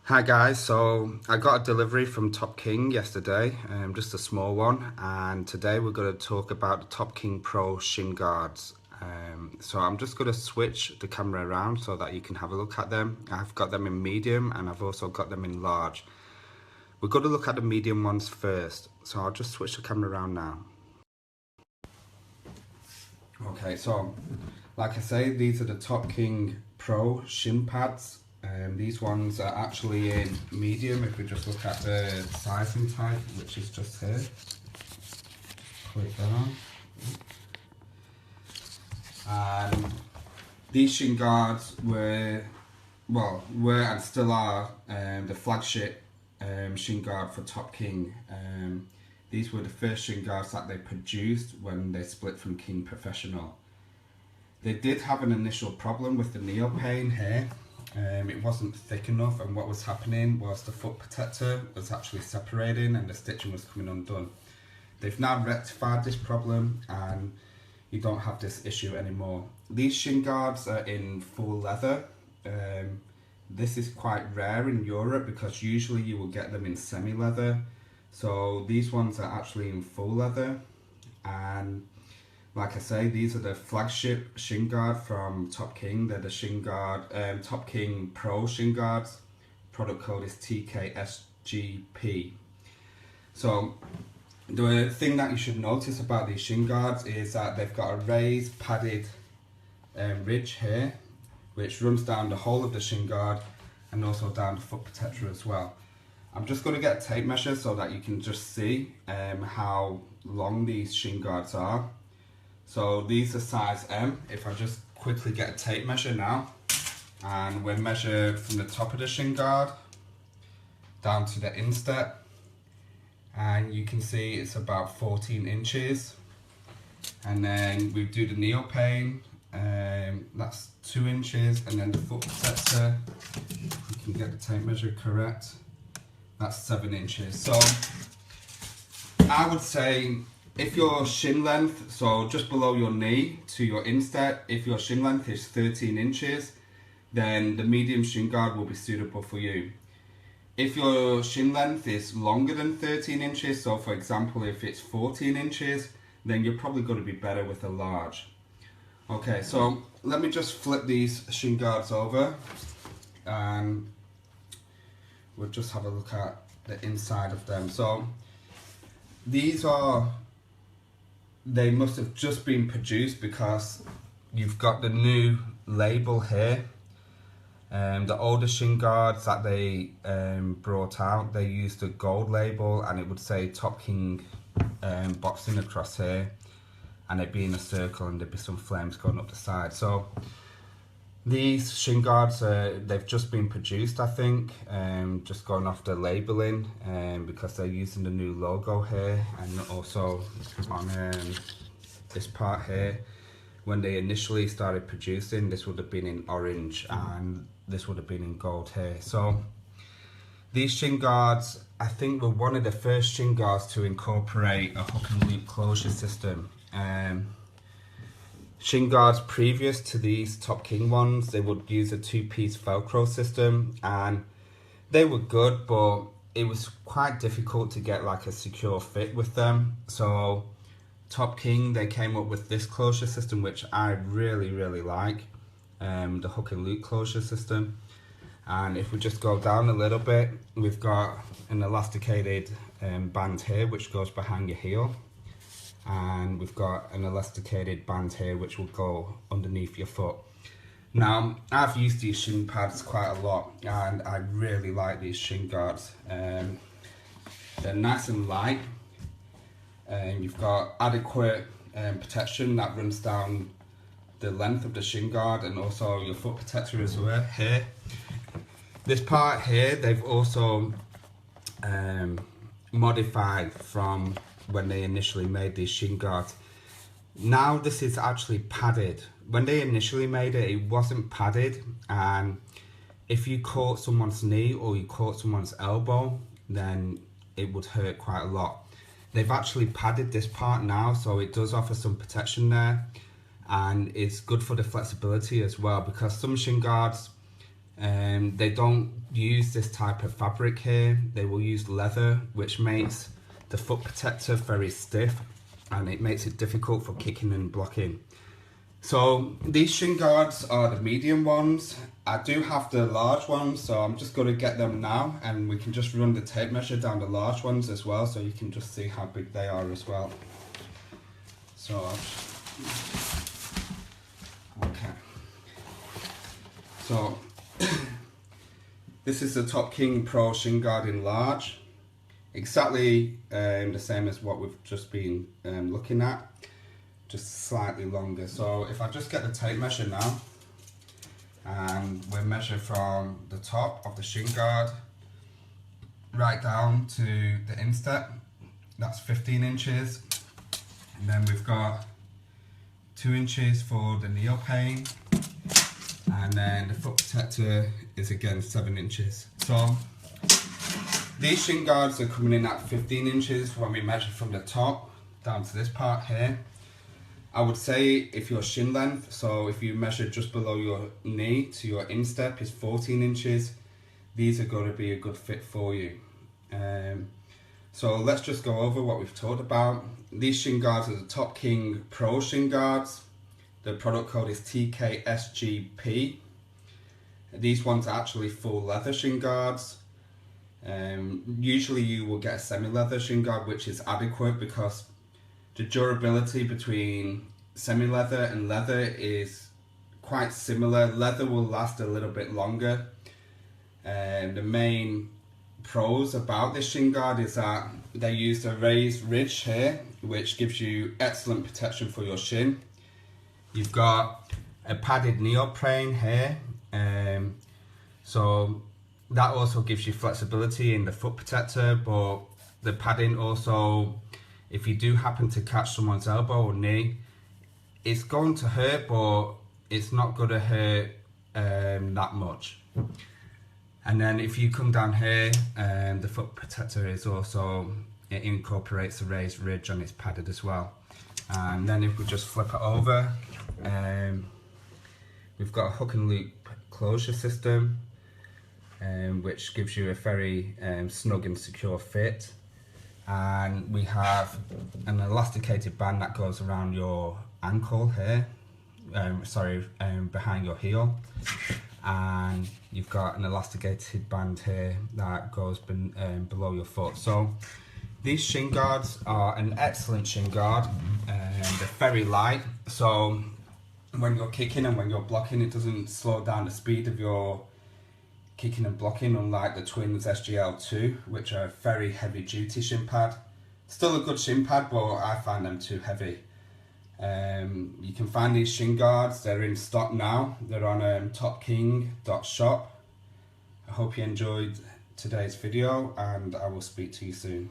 Hi guys, so I got a delivery from Top King yesterday, just a small one, and today we're going to talk about the Top King Pro shin guards. So I'm just going to switch the camera around so that you can have a look at them. I've got them in medium and I've also got them in large. We're going to look at the medium ones first, so I'll just switch the camera around now. Okay, so like I say, these are the Top King Pro shin pads. These ones are actually in medium if we just look at the sizing type, which is just here. Click that on. These shin guards were and still are the flagship shin guard for Top King. These were the first shin guards that they produced when they split from King Professional. They did have an initial problem with the neoprene here. It wasn't thick enough, and what was happening was the foot protector was actually separating and the stitching was coming undone. They've now rectified this problem and you don't have this issue anymore. These shin guards are in full leather. This is quite rare in Europe because usually you will get them in semi-leather. So these ones are actually in full leather, and like I say, these are the flagship shin guard from Top King. They're the shin guard, Top King Pro shin guards. Product code is TKSGP. So the thing that you should notice about these shin guards is that they've got a raised padded ridge here, which runs down the whole of the shin guard and also down the foot protector as well. I'm just going to get a tape measure so that you can just see how long these shin guards are. So these are size M. If I just quickly get a tape measure now, and we're measured from the top of the shin guard down to the instep, and you can see it's about 14 inches. And then we do the neoprene, that's 2 inches, and then the foot protector, you can get the tape measure correct, that's 7 inches. So I would say if your shin length, so just below your knee to your instep, if your shin length is 13 inches, then the medium shin guard will be suitable for you. If your shin length is longer than 13 inches, so for example if it's 14 inches, then you're probably going to be better with a large. Okay, so let me just flip these shin guards over and we'll just have a look at the inside of them. So they must have just been produced because you've got the new label here. The older shin guards that they brought out, they used a gold label and it would say Top King boxing across here, and it'd be in a circle and there'd be some flames going up the side. So these shin guards, they've just been produced, I think, just going off the labelling, because they're using the new logo here, and also on this part here, when they initially started producing, this would have been in orange and this would have been in gold here. So these shin guards, I think, were one of the first shin guards to incorporate a hook and loop closure system. Shin guards previous to these Top King ones, they would use a 2-piece Velcro system, and they were good, but it was quite difficult to get like a secure fit with them. So Top King, they came up with this closure system, which I really like, the hook and loop closure system. And if we just go down a little bit, we've got an elasticated band here which goes behind your heel, and we've got an elasticated band here which will go underneath your foot. Now, I've used these shin pads quite a lot and I really like these shin guards. They're nice and light, and you've got adequate protection that runs down the length of the shin guard, and also your foot protector as well here. This part here, they've also modified from when they initially made these shin guards. Now this is actually padded. When they initially made it, it wasn't padded, and if you caught someone's knee or you caught someone's elbow, then it would hurt quite a lot. They've actually padded this part now, so it does offer some protection there, and it's good for the flexibility as well, because some shin guards, they don't use this type of fabric here. They will use leather, which makes the foot protector very stiff and it makes it difficult for kicking and blocking. So these shin guards are the medium ones. I do have the large ones, so I'm just going to get them now, and we can just run the tape measure down the large ones as well, so you can just see how big they are as well. So okay, so this is the Top King Pro Shin Guard in large, exactly the same as what we've just been looking at, just slightly longer. So if I just get the tape measure now, and we measure from the top of the shin guard right down to the instep, that's 15 inches. And then we've got 2 inches for the neoprene, and then the foot protector is again 7 inches. So these shin guards are coming in at 15 inches when we measure from the top down to this part here. I would say if your shin length, so if you measure just below your knee to your instep is 14 inches, these are going to be a good fit for you. So let's just go over what we've talked about. These shin guards are the Top King Pro Shin Guards. The product code is TKSGP. These ones are actually full leather shin guards. Usually you will get a semi-leather shin guard, which is adequate because the durability between semi-leather and leather is quite similar. Leather will last a little bit longer. The main pros about this shin guard is that they use a raised ridge here, which gives you excellent protection for your shin. You've got a padded neoprene here, so that also gives you flexibility in the foot protector, but the padding also, if you do happen to catch someone's elbow or knee, it's going to hurt, but it's not going to hurt that much. And then if you come down here, the foot protector is also, it incorporates a raised ridge and it's padded as well. And then if we just flip it over, we've got a hook and loop closure system, which gives you a very snug and secure fit. And we have an elasticated band that goes around your ankle here, behind your heel, and you've got an elasticated band here that goes below your foot. So these shin guards are an excellent shin guard, and they're very light, so when you're kicking and when you're blocking, it doesn't slow down the speed of your kicking and blocking, unlike the Twins SGL2, which are a very heavy duty shin pad. Still a good shin pad, but I find them too heavy. You can find these shin guards, they're in stock now. They're on topking.shop. I hope you enjoyed today's video, and I will speak to you soon.